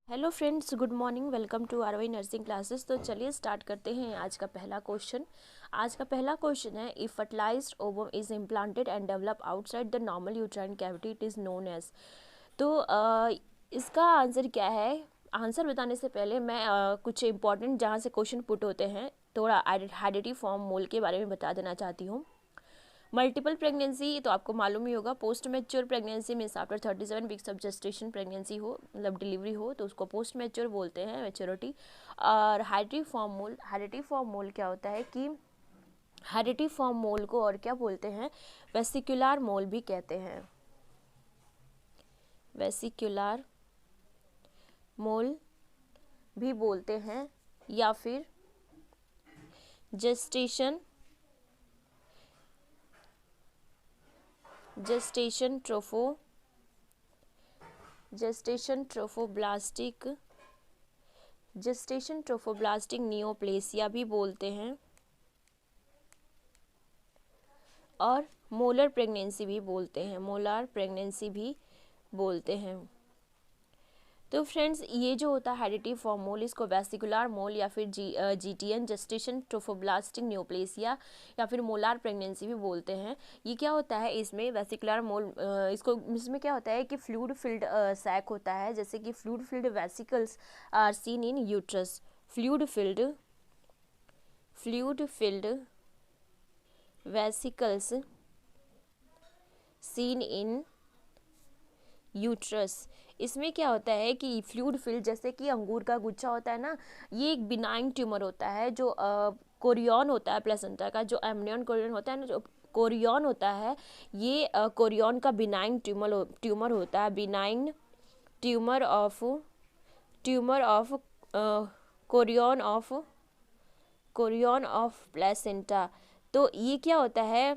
Hello friends, good morning. Welcome to R Y nursing classes. तो चलिए start करते हैं आज का पहला क्वेश्चन। आज का पहला क्वेश्चन है, if fertilized ovum is implanted and develop outside the normal uterine cavity it is known as. तो इसका आंसर क्या है? आंसर बताने से पहले मैं कुछ इंपॉर्टेंट जहाँ से क्वेश्चन पुट होते हैं थोड़ा हेरिडिटी फॉर्म मोल के बारे में बता देना चाहती हूँ। मल्टीपल प्रेगनेंसी तो आपको मालूम ही होगा। Post mature pregnancy means after 37 weeks of gestation pregnancy हो, मतलब डिलीवरी हो, तो उसको पोस्ट मैच्योर बोलते हैं, मैच्योरिटी। और हेरिडिटी फॉर्म मोल क्या होता है कि हेरिडिटी फॉर्म मोल को और क्या बोलते हैं? वेसिकुलर मोल भी कहते हैं। वेसिकुलर मोल भी बोलते हैं, या फिर जेस्टेशन ट्रोफोब्लास्टिक नियोप्लेसिया भी बोलते हैं, और मोलर प्रेगनेंसी भी बोलते हैं। तो फ्रेंड्स, ये जो होता है हेरिडिटी फॉर्म मोल, इसको वेसिकुलर मोल या फिर जीटीएन जेस्टेशन ट्रोफोब्लास्टिक न्यूप्लेसिया या फिर मोलार प्रेगनेंसी भी बोलते हैं। ये क्या होता है? इसमें वेसिकुलर मोल इसमें क्या होता है कि फ्लूइड फिल्ड सैक होता है, जैसे कि fluid filled vesicles are seen in uterus. Fluid filled vesicles seen in uterus. इसमें क्या होता है कि फ्लूइड फिल्ड, जैसे कि अंगूर का गुच्छा होता है ना, ये एक बिनाइन ट्यूमर होता है जो कोरियन होता है प्लेसेंटा का, जो एमनियन कोरियन होता है ना, जो कोरियन होता है, ये कोरियन का बिनाइन ट्यूमर होता है। Benign tumour of chorion of placenta. तो ये क्या होता है?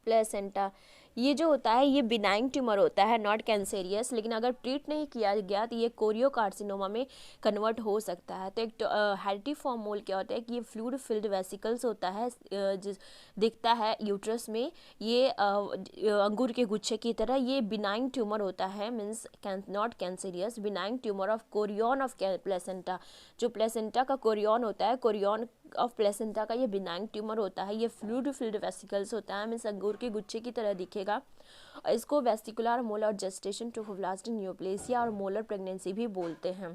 प्लेसेंटा ये जो होता है ये बिनाइन ट्यूमर होता है, नॉट कैंसेरियस। लेकिन अगर ट्रीट नहीं किया गया तो ये कोरियोकार्सिनोमा में कन्वर्ट हो सकता है। तो एक हेरिडिटी फॉर्म मोल क्या होता है कि ये फ्लूइड फिल्ड वेसिकल्स होता है, दिखता है यूट्रस में, ये अंगूर के गुच्छे की तरह। ये बिनाइन ट्यूमर होता है, means not cancerous, benign tumour of chorion of placenta. जो प्लेसेंटा का कोरियन होता है, कोरियन ऑफ प्लेसेंटा का ये बिनाइन ट्यूमर होता है। ये फ्लूइड फिल्ड वेसिकल्स होता है, मीन्स अंगूर के गुच्छे की तरह दिखेगा। इसको वेस्टिकुलर मोल और जेस्टेशन ट्रोफोब्लास्टिक न्यूप्लेसिया और मोलर प्रेगनेंसी भी बोलते हैं।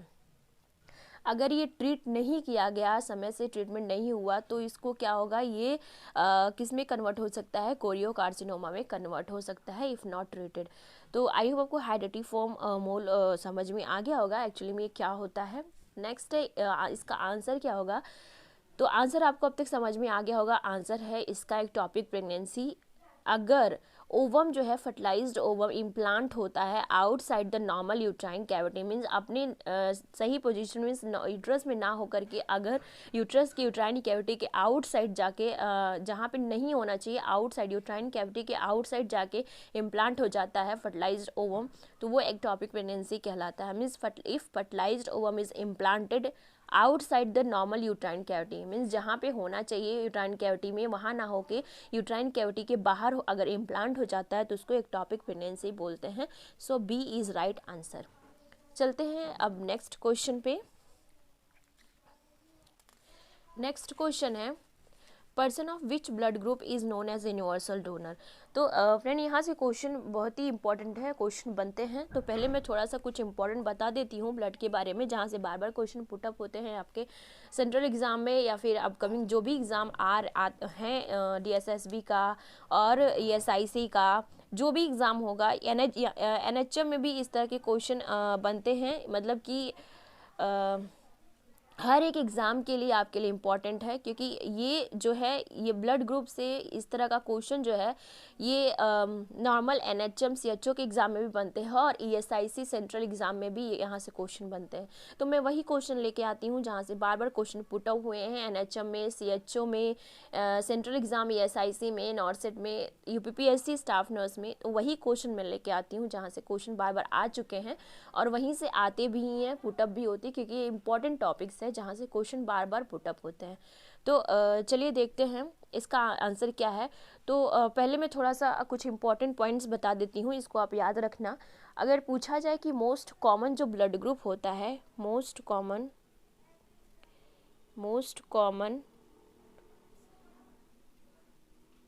अगर ये ट्रीट नहीं किया गया, समय से ट्रीटमेंट नहीं हुआ, तो इसको क्या होगा? ये किस में कन्वर्ट हो सकता है? कोरियोकार्सिनोमा में कन्वर्ट हो सकता है इफ़ नॉट ट्रीटेड। तो आई होप आपको हेरिडिटी फॉर्म मोल समझ में आ गया होगा एक्चुअली में ये क्या होता है। नेक्स्ट है इसका आंसर क्या होगा? तो आंसर आपको अब तक समझ में आ गया होगा। आंसर है इसका एक टॉपिक प्रेगनेंसी। अगर ओवम जो है फर्टिलाइज्ड ओवम इम्प्लांट होता है outside the normal uterine cavity, means अपने सही पोजीशन में यूट्रस में ना होकर के अगर यूट्रस की यूट्राइन कैविटी के आउटसाइड जाके जहाँ पे नहीं होना चाहिए, आउटसाइड यूट्राइन कैविटी के आउटसाइड जाके इम्प्लांट हो जाता है फर्टिलाइज्ड ओवम, तो वो एक्टोपिक प्रेगनेंसी कहलाता है। Means if fertilized ovum is implanted outside the normal uterine cavity, means जहाँ पे होना चाहिए यूट्राइन कैविटी में, वहाँ ना होके यूट्राइन कैविटी के बाहर अगर इम्प्लांट हो जाता है तो उसको एक्टोपिक प्रेगनेंसी बोलते हैं। So B is right answer. चलते हैं अब नेक्स्ट क्वेश्चन पे। नेक्स्ट क्वेश्चन है, person of which blood group is known as universal donor. तो फ्रेंड, यहाँ से क्वेश्चन बहुत ही इंपॉर्टेंट है, क्वेश्चन बनते हैं। तो पहले मैं थोड़ा सा कुछ इंपॉर्टेंट बता देती हूँ ब्लड के बारे में, जहाँ से बार बार क्वेश्चन पुटअप होते हैं आपके सेंट्रल एग्जाम में या फिर अपकमिंग जो भी एग्ज़ाम हैं DSSB का और ESIC का, जो भी एग्ज़ाम होगा, NHM में भी इस तरह के क्वेश्चन बनते हैं। मतलब कि हर एक एग्ज़ाम के लिए आपके लिए इम्पॉर्टेंट है, क्योंकि ये जो है ये ब्लड ग्रुप से इस तरह का क्वेश्चन जो है ये नॉर्मल NHM CHO के एग्ज़ाम में भी बनते हैं और ESIC सेंट्रल एग्ज़ाम में भी यहाँ से क्वेश्चन बनते हैं। तो मैं वही क्वेश्चन लेके आती हूँ जहाँ से बार बार क्वेश्चन पुट अप हुए हैं NHM में, CHO में, सेंट्रल एग्ज़ाम ESIC में, नॉर्सेट में, UPPSC स्टाफ नर्स में। तो वही क्वेश्चन मैं लेके आती हूँ जहाँ से क्वेश्चन बार बार आ चुके हैं और वहीं से आते भी हैं, पुटअप भी होती है, क्योंकि ये इंपॉर्टेंट टॉपिक्स है जहाँ से क्वेश्चन बार बार पुटअप होते हैं। तो चलिए देखते हैं इसका आंसर क्या है। तो पहले मैं थोड़ा सा कुछ इंपॉर्टेंट पॉइंट्स बता देती हूँ, इसको आप याद रखना। अगर पूछा जाए कि मोस्ट कॉमन जो ब्लड ग्रुप होता है, most common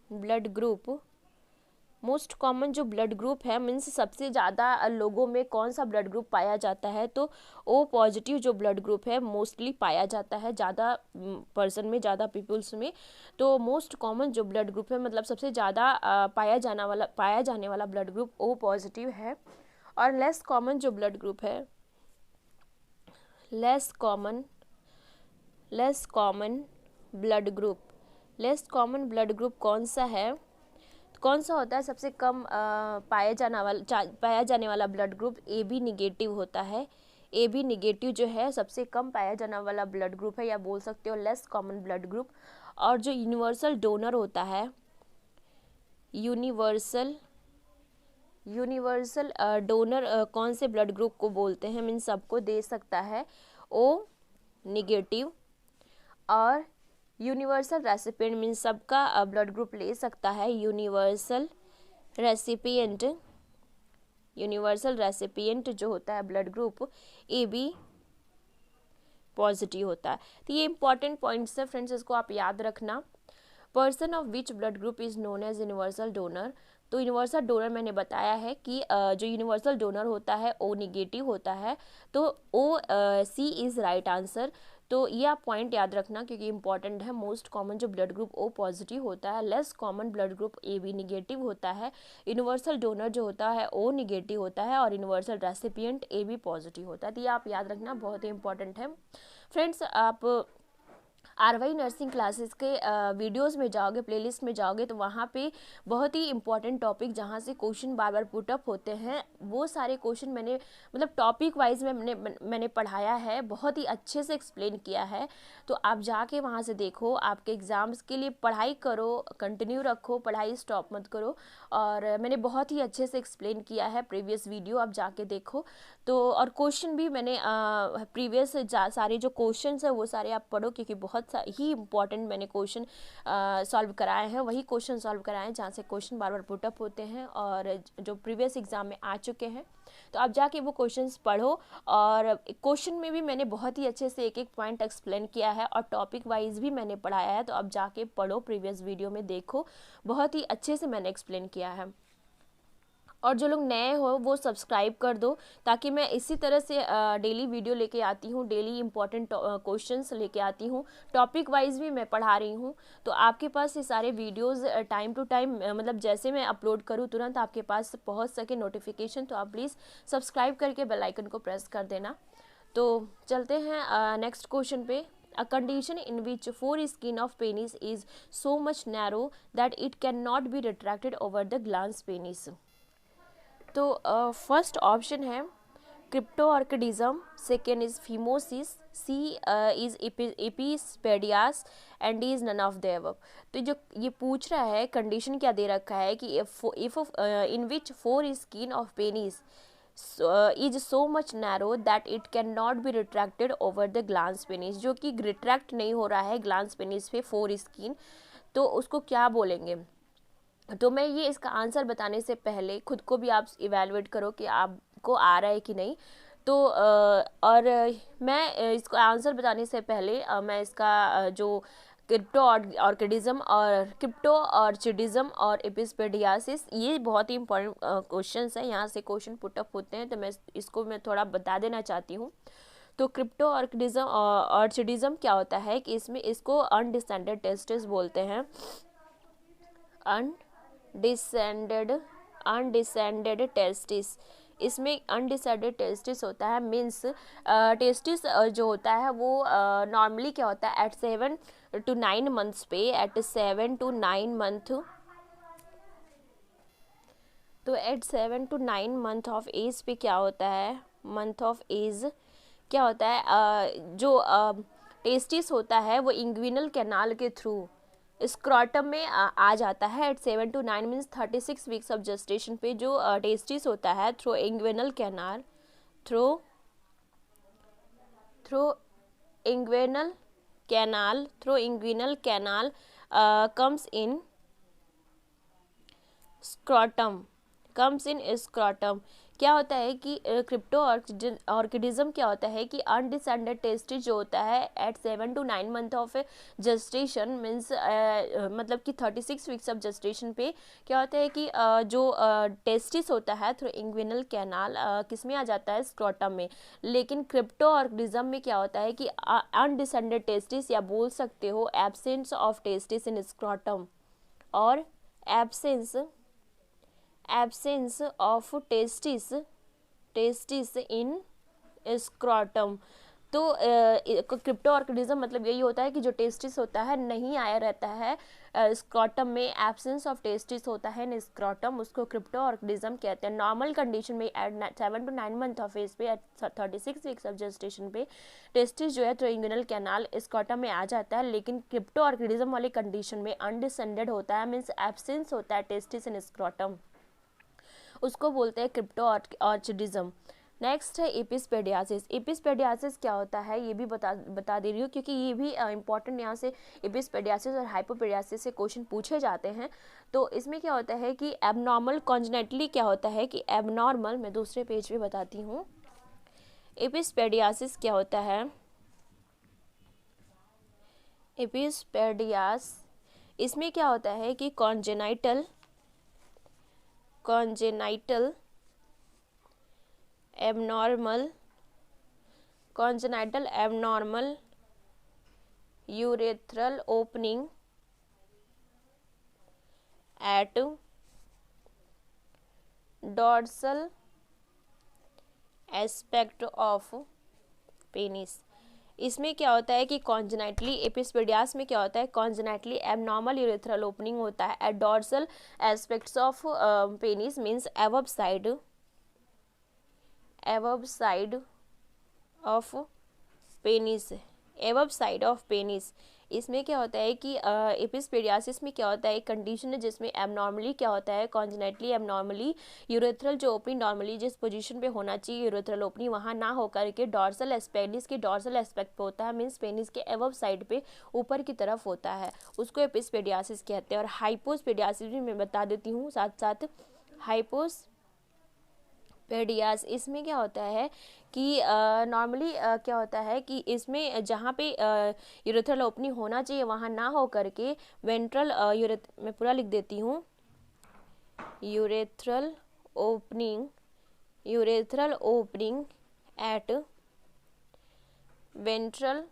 blood group, most common जो ब्लड ग्रुप है मीन्स सबसे ज़्यादा लोगों में कौन सा ब्लड ग्रुप पाया जाता है, तो ओ पॉजिटिव जो ब्लड ग्रुप है मोस्टली पाया जाता है ज़्यादा पर्सन में, ज़्यादा पीपल्स में। तो मोस्ट कॉमन जो ब्लड ग्रुप है मतलब सबसे ज़्यादा पाया जाने वाला ब्लड ग्रुप ओ पॉजिटिव है। और लेस कॉमन जो ब्लड ग्रुप है, लेस कॉमन ब्लड ग्रुप कौन सा है, कौन सा होता है सबसे कम पाया जाने वाला blood group A B negative होता है। ए बी निगेटिव जो है सबसे कम पाया जाने वाला ब्लड ग्रुप है, या बोल सकते हो लेस कॉमन ब्लड ग्रुप। और जो यूनिवर्सल डोनर होता है, यूनिवर्सल डोनर कौन से ब्लड ग्रुप को बोलते हैं, मीन सबको दे सकता है, ओ निगेटिव। और यूनिवर्सल रेसिपिएंट मीन्स सबका ब्लड ग्रुप ले सकता है, यूनिवर्सल रेसिपिएंट जो होता है blood group A B positive होता है। तो ये इंपॉर्टेंट पॉइंट्स है फ्रेंड्स, इसको आप याद रखना। Person of which blood group is known as universal donor, तो यूनिवर्सल डोनर मैंने बताया है कि जो यूनिवर्सल डोनर होता है ओ निगेटिव होता है, तो O C is right answer. तो ये आप पॉइंट याद रखना क्योंकि इंपॉर्टेंट है। मोस्ट कॉमन जो ब्लड ग्रुप ओ पॉजिटिव होता है, less common blood group A B negative होता है, यूनिवर्सल डोनर जो होता है ओ निगेटिव होता है, और universal recipient A B positive होता है। तो ये आप याद रखना, बहुत ही इंपॉर्टेंट है फ्रेंड्स। आप आरवाई नर्सिंग क्लासेस के वीडियोस में जाओगे, प्लेलिस्ट में जाओगे, तो वहाँ पे बहुत ही इंपॉर्टेंट टॉपिक जहाँ से क्वेश्चन बार बार पुटअप होते हैं, वो सारे क्वेश्चन मैंने मतलब टॉपिक वाइज में मैंने पढ़ाया है, बहुत ही अच्छे से एक्सप्लेन किया है। तो आप जाके वहाँ से देखो, आपके एग्ज़ाम्स के लिए पढ़ाई करो, कंटिन्यू रखो, पढ़ाई स्टॉप मत करो। और मैंने बहुत ही अच्छे से एक्सप्लेन किया है, प्रीवियस वीडियो आप जाके देखो। तो और क्वेश्चन भी मैंने प्रीवियस सारे जो क्वेश्चन है वो सारे आप पढ़ो, क्योंकि बहुत ही इंपॉर्टेंट मैंने क्वेश्चन सॉल्व कराए हैं, वही क्वेश्चन सॉल्व कराए हैं जहाँ से क्वेश्चन बार बार पुटअप होते हैं और जो प्रीवियस एग्जाम में आ चुके हैं। तो आप जाके वो क्वेश्चंस पढ़ो, और क्वेश्चन में भी मैंने बहुत ही अच्छे से एक एक पॉइंट एक्सप्लेन किया है, और टॉपिक वाइज भी मैंने पढ़ाया है। तो आप जाके पढ़ो, प्रीवियस वीडियो में देखो, बहुत ही अच्छे से मैंने एक्सप्लेन किया है। और जो लोग नए हो वो सब्सक्राइब कर दो, ताकि मैं इसी तरह से डेली वीडियो लेके आती हूँ, डेली इंपॉर्टेंट क्वेश्चंस लेके आती हूँ, टॉपिक वाइज भी मैं पढ़ा रही हूँ। तो आपके पास ये सारे वीडियोस टाइम टू टाइम मतलब जैसे मैं अपलोड करूँ तुरंत आपके पास पहुँच सके नोटिफिकेशन। तो आप प्लीज़ सब्सक्राइब करके बेल आइकन को प्रेस कर देना। तो चलते हैं नेक्स्ट क्वेश्चन पे। A condition in which foreskin of penis is so much narrow that it cannot be retracted over the glans penis. तो फर्स्ट ऑप्शन है cryptorchidism, second is phimosis, C is epispadias, and D is none of the above. तो जो ये पूछ रहा है, condition क्या दे रखा है कि if in which four skin of penis is so much narrow that it can not be retracted over the glans penis, जो कि रिट्रैक्ट नहीं हो रहा है ग्लांस पेनिस पे फोर स्किन, तो उसको क्या बोलेंगे। तो मैं ये इसका आंसर बताने से पहले खुद को भी आप इवेलुएट करो कि आपको आ रहा है कि नहीं। तो और मैं इसको आंसर बताने से पहले मैं इसका जो क्रिप्टोऑर्किडिज्म और एपिस्पेडियासिस, ये बहुत ही इंपॉर्टेंट क्वेश्चंस हैं, यहाँ से क्वेश्चन पुटअप होते हैं, तो मैं थोड़ा बता देना चाहती हूँ। तो क्रिप्टोऑर्किडिज्म ऑर्चिडिज्म क्या होता है कि इसमें इसको अनडिसेंडेड टेस्टिस बोलते हैं, अनडिसेंडेड टेस्टिस। इसमें अनडिसाइडेड टेस्टिस होता है, मीन्स टेस्टिस जो होता है वो नॉर्मली क्या होता है एट 7 to 9 मंथ्स पे, एट 7 to 9 मंथ, तो at 7 to 9 month of age पे क्या होता है, मंथ ऑफ एज क्या होता है, जो टेस्टिस होता है वो इंग्विनल कैनाल के थ्रू स्क्रॉटम में आ जाता है। At 7 to 9 means 36 weeks of gestation पे जो टेस्टिस होता है through inguinal canal, through inguinal canal, through inguinal canal comes in scrotum, comes in scrotum. क्या होता है कि क्रिप्टो ऑर्किडिज्म क्या होता है कि अनडिसेंडेड टेस्टिस जो होता है at 7 to 9 month of gestation means मतलब कि 36 वीक्स ऑफ जस्टेशन पे क्या होता है कि जो टेस्टिस होता है थ्रू इंग्विनल कैनाल किस में आ जाता है, स्क्रोटम में. लेकिन क्रिप्टो ऑर्किडिज्म में क्या होता है कि अनडिसेंडेड टेस्टिस या बोल सकते हो absence of testis in scrotum और absence of testis in scrotum. तो क्रिप्टो ऑर्किडिज्म मतलब यही होता है कि जो टेस्टिस होता है नहीं आया रहता है स्क्रॉटम में, एब्सेंस ऑफ टेस्टिस होता है इन स्क्रॉटम, उसको क्रिप्टो ऑर्किडिज्म कहते हैं. नॉर्मल कंडीशन में at 7 to 9 month of age पे एट 36 वीक्स ऑफ जेस्टेशन पे टेस्टिस जो है थ्रू इंग्विनल कैनाल स्क्रॉटम में आ जाता है. लेकिन क्रिप्टो ऑर्किडिज्म वाली कंडीशन में अनडिसेंडेड होता है, मीन्स एब्सेंस होता है टेस्टिस इन स्क्रॉटम, उसको बोलते हैं क्रिप्टो ऑर्किडिज्म. नेक्स्ट है एपिस्पेडियासिस. एपिस्पेडियासिस क्या होता है ये भी बता दे रही हूँ क्योंकि ये भी इंपॉर्टेंट यहाँ से एपिस्पेडियासिस और हाइपोपेडियासिस से क्वेश्चन पूछे जाते हैं. तो इसमें क्या होता है कि एबनॉर्मल कॉन्जेनिटली क्या होता है कि एबनॉर्मल, मैं दूसरे पेज पे बताती हूँ. एपिस्पेडियासिस क्या होता है, एपिस्पेडियास इसमें क्या होता है कि congenital abnormal urethral opening at dorsal aspect of penis. इसमें क्या होता है कि कॉन्जेनाइटली एपिस्पेडियास में क्या होता है, कॉन्जेनाइटली एबनॉर्मल यूरेथ्रल ओपनिंग होता है at dorsal aspects of penis, means above side of penis, above side of penis. इसमें क्या होता है कि एपिस्पेडियासिस में क्या होता है, एक कंडीशन है जिसमें एबनॉर्मली क्या होता है, कॉन्जेनाइटली एबनॉर्मली यूरेथ्रल जो ओपनिंग नॉर्मली जिस पोजीशन पे होना चाहिए यूरेथ्रल ओपनिंग वहाँ ना होकर के डॉर्सल एस्पेक्ट के डॉर्सल एस्पेक्ट पे होता है, मीन्स पेनिस के एबव साइड पे ऊपर की तरफ होता है, उसको एपिस्पेडियासिस कहते हैं. और हाइपोस्पेडियासिस भी मैं बता देती हूँ साथ साथ. पेडियास इसमें क्या होता है कि नॉर्मली क्या होता है कि इसमें जहाँ पे यूरेथ्रल ओपनिंग होना चाहिए वहाँ ना हो करके वेंट्रल मैं पूरा लिख देती हूँ, urethral opening eight ventral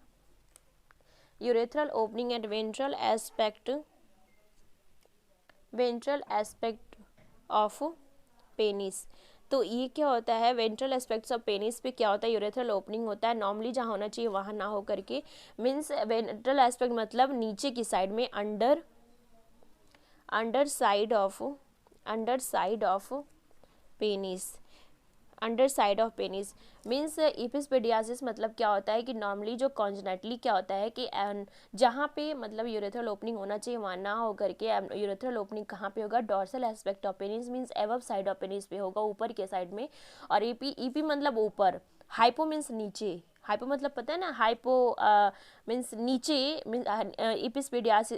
aspect of penis. तो ये क्या होता है, वेंट्रल एस्पेक्ट्स ऑफ पेनिस पे क्या होता है, यूरेथ्रल ओपनिंग होता है, नॉर्मली जहाँ होना चाहिए वहाँ ना हो करके, मीन्स वेंट्रल एस्पेक्ट मतलब नीचे की साइड में, under side of penis. Means epispadiasis मतलब क्या होता है कि नॉर्मली जो कॉन्जेनाइटली क्या होता है कि जहाँ पे मतलब यूरेथ्रल ओपनिंग होना चाहिए वहाँ ना हो करके यूरेथ्रल ओपनिंग कहाँ पे होगा, dorsal aspect of penis, means above side of penis पे होगा, ऊपर के साइड में. और ईपी मतलब ऊपर, हाइपो मीन्स नीचे, हाइपो मतलब पता है ना, हाइपो मीन्स नीचे,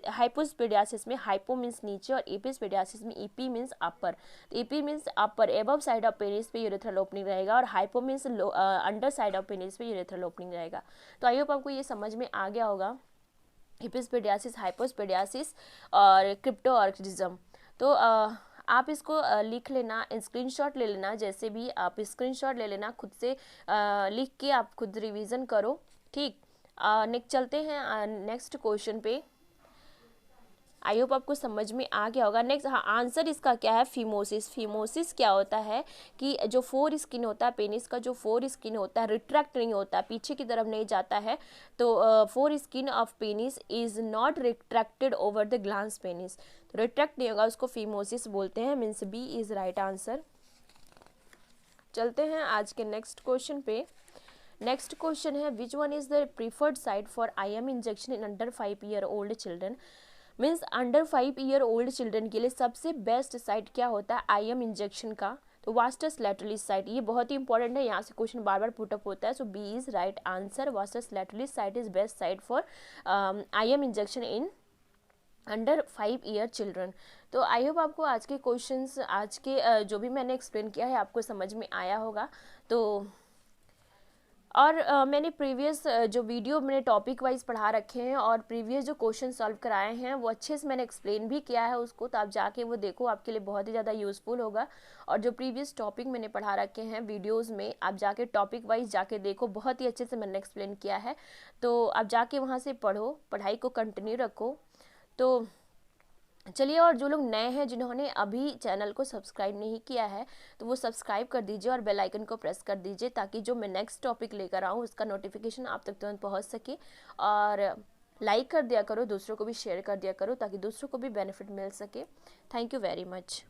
हाइपोस्पेडियासिस में हाइपो मीन्स नीचे और एपिस्पेडियासिस में EP means upper. EP means upper, above side of penis पे यूरेथ्रल ओपनिंग रहेगा, और hypo means under side of penis पे यूरेथ्रल ओपनिंग रहेगा. तो आई होप आपको ये समझ में आ गया होगा एपिस्पेडियासिस, हाइपोस्पेडियासिस और क्रिप्टो ऑर्किडिज्म. तो आप इसको लिख लेना, स्क्रीनशॉट ले लेना, जैसे भी आप स्क्रीनशॉट ले लेना, खुद से लिख के आप खुद रिवीजन करो, ठीक. नेक्स्ट चलते हैं नेक्स्ट क्वेश्चन पे. आई होप आपको समझ में आ गया होगा. नेक्स्ट आंसर इसका क्या है, फीमोसिस. फीमोसिस क्या होता है कि जो फोर स्किन होता है पेनिस का, जो फोर स्किन होता है रिट्रैक्ट नहीं होता, पीछे की तरफ नहीं जाता है. तो foreskin of penis is not retracted over the glans penis. तो रिट्रैक्ट नहीं होगा, उसको फीमोसिस बोलते हैं, means B is right answer. चलते हैं आज के नेक्स्ट क्वेश्चन पे. नेक्स्ट क्वेश्चन है, which one is the preferred site for IM injection in under 5 year old children. Means under 5 year old children के लिए सबसे बेस्ट साइट क्या होता है IM इंजेक्शन का. तो वास्टस लैटरली साइट, ये बहुत ही इंपॉर्टेंट है, यहाँ से क्वेश्चन बार बार पुटअप होता है। So B is right answer, vastus lateralis site is best site for IM injection in under 5 year children. तो आई होप आपको आज के क्वेश्चंस, आज के जो भी मैंने एक्सप्लेन किया है आपको समझ में आया होगा। तो और मैंने प्रीवियस जो वीडियो मैंने टॉपिक वाइज पढ़ा रखे हैं और प्रीवियस जो क्वेश्चन सॉल्व कराए हैं वो अच्छे से मैंने एक्सप्लेन भी किया है उसको, तो आप जाके वो देखो, आपके लिए बहुत ही ज़्यादा यूज़फुल होगा। और जो प्रीवियस टॉपिक मैंने पढ़ा रखे हैं वीडियोस में, आप जाके टॉपिक वाइज जाके देखो, बहुत ही अच्छे से मैंने एक्सप्लेन किया है। तो आप जाके वहाँ से पढ़ो, पढ़ाई को कंटिन्यू रखो। तो चलिए, और जो लोग नए हैं जिन्होंने अभी चैनल को सब्सक्राइब नहीं किया है तो वो सब्सक्राइब कर दीजिए और बेल आइकन को प्रेस कर दीजिए, ताकि जो मैं नेक्स्ट टॉपिक लेकर आऊँ उसका नोटिफिकेशन आप तक तुरंत पहुँच सके। और लाइक कर दिया करो, दूसरों को भी शेयर कर दिया करो, ताकि दूसरों को भी बेनिफिट मिल सके। Thank you very much.